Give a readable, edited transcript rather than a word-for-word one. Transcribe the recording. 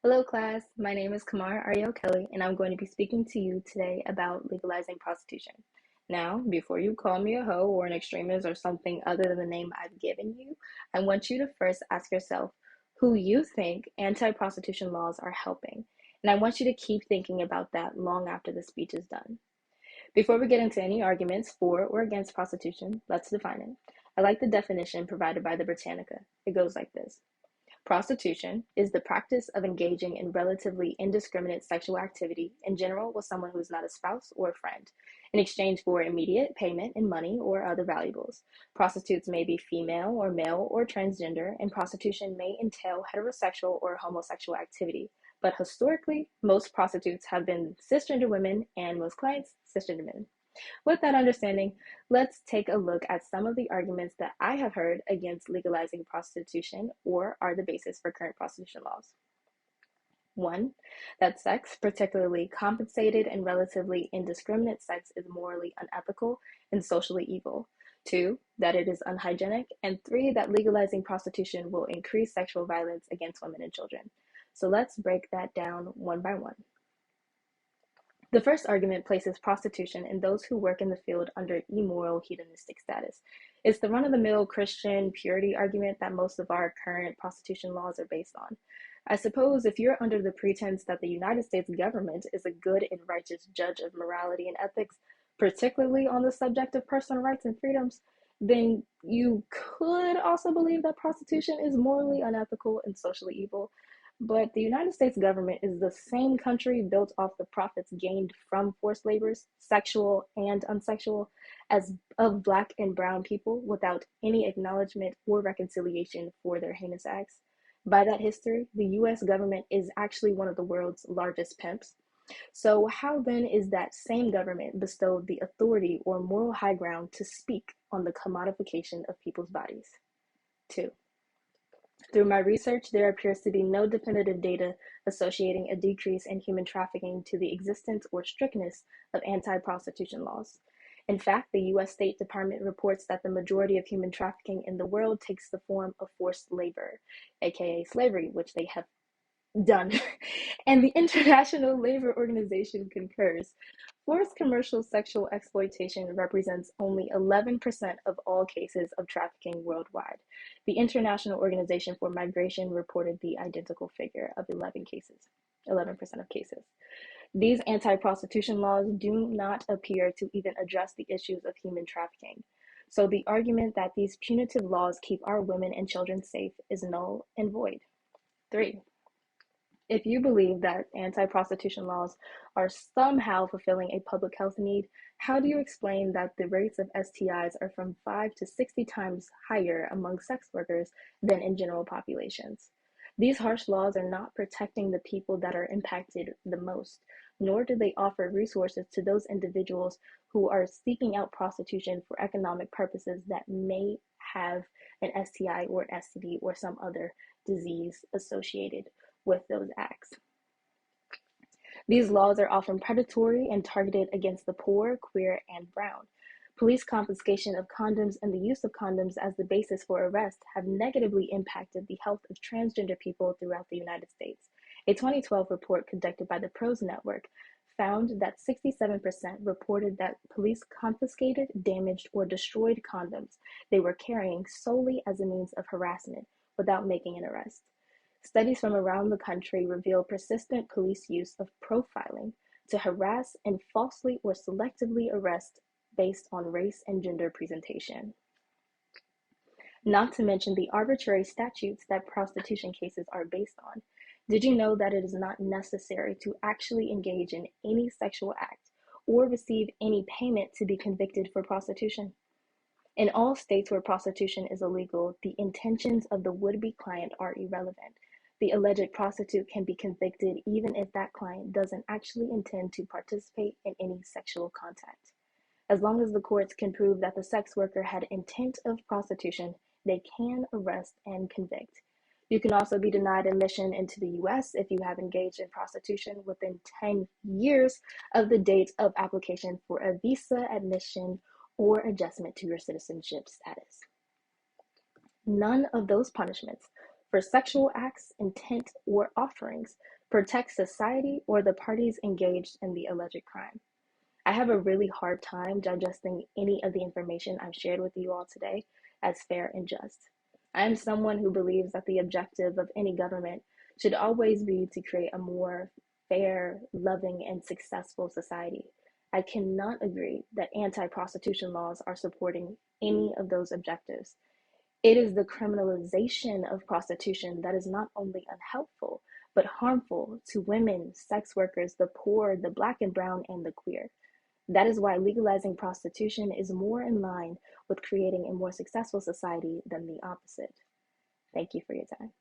Hello, class. My name is Kamar Ariel Kelly, and I'm going to be speaking to you today about legalizing prostitution. Now, before you call me a hoe or an extremist or something other than the name I've given you, I want you to first ask yourself who you think anti-prostitution laws are helping. And I want you to keep thinking about that long after the speech is done. Before we get into any arguments for or against prostitution, let's define it. I like the definition provided by the Britannica. It goes like this. Prostitution is the practice of engaging in relatively indiscriminate sexual activity, in general with someone who is not a spouse or a friend, in exchange for immediate payment in money or other valuables. Prostitutes may be female or male or transgender, and prostitution may entail heterosexual or homosexual activity. But historically, most prostitutes have been cisgender women and most clients cisgender men. With that understanding, let's take a look at some of the arguments that I have heard against legalizing prostitution or are the basis for current prostitution laws. One, that sex, particularly compensated and relatively indiscriminate sex, is morally unethical and socially evil. Two, that it is unhygienic. And three, that legalizing prostitution will increase sexual violence against women and children. So let's break that down one by one. The first argument places prostitution and those who work in the field under immoral hedonistic status. It's the run-of-the-mill Christian purity argument that most of our current prostitution laws are based on. I suppose if you're under the pretense that the United States government is a good and righteous judge of morality and ethics, particularly on the subject of personal rights and freedoms, then you could also believe that prostitution is morally unethical and socially evil. But the United States government is the same country built off the profits gained from forced labors, sexual and unsexual, as of Black and brown people without any acknowledgement or reconciliation for their heinous acts. By that history, the US government is actually one of the world's largest pimps. So how then is that same government bestowed the authority or moral high ground to speak on the commodification of people's bodies? 2. Through my research, there appears to be no definitive data associating a decrease in human trafficking to the existence or strictness of anti-prostitution laws. In fact, the US State Department reports that the majority of human trafficking in the world takes the form of forced labor, aka slavery, which they have done. And the International Labor Organization concurs. Forced commercial sexual exploitation represents only 11% of all cases of trafficking worldwide. The International Organization for Migration reported the identical figure of 11% of cases. These anti-prostitution laws do not appear to even address the issues of human trafficking. So the argument that these punitive laws keep our women and children safe is null and void. 3. If you believe that anti-prostitution laws are somehow fulfilling a public health need, how do you explain that the rates of STIs are from 5 to 60 times higher among sex workers than in general populations? These harsh laws are not protecting the people that are impacted the most, nor do they offer resources to those individuals who are seeking out prostitution for economic purposes that may have an STI or an STD or some other disease associated with those acts. These laws are often predatory and targeted against the poor, queer, and brown. Police confiscation of condoms and the use of condoms as the basis for arrest have negatively impacted the health of transgender people throughout the United States. A 2012 report conducted by the PROS Network found that 67% reported that police confiscated, damaged, or destroyed condoms they were carrying solely as a means of harassment without making an arrest. Studies from around the country reveal persistent police use of profiling to harass and falsely or selectively arrest based on race and gender presentation. Not to mention the arbitrary statutes that prostitution cases are based on. Did you know that it is not necessary to actually engage in any sexual act or receive any payment to be convicted for prostitution? In all states where prostitution is illegal, the intentions of the would-be client are irrelevant. The alleged prostitute can be convicted even if that client doesn't actually intend to participate in any sexual contact. As long as the courts can prove that the sex worker had intent of prostitution, they can arrest and convict. You can also be denied admission into the US if you have engaged in prostitution within 10 years of the date of application for a visa, admission, or adjustment to your citizenship status. None of those punishments for sexual acts, intent, or offerings protect society, or the parties engaged in the alleged crime. I have a really hard time digesting any of the information I've shared with you all today as fair and just. I am someone who believes that the objective of any government should always be to create a more fair, loving, and successful society. I cannot agree that anti prostitution laws are supporting any of those objectives. It is the criminalization of prostitution that is not only unhelpful, but harmful to women, sex workers, the poor, the Black and brown, and the queer. That is why legalizing prostitution is more in line with creating a more successful society than the opposite. Thank you for your time.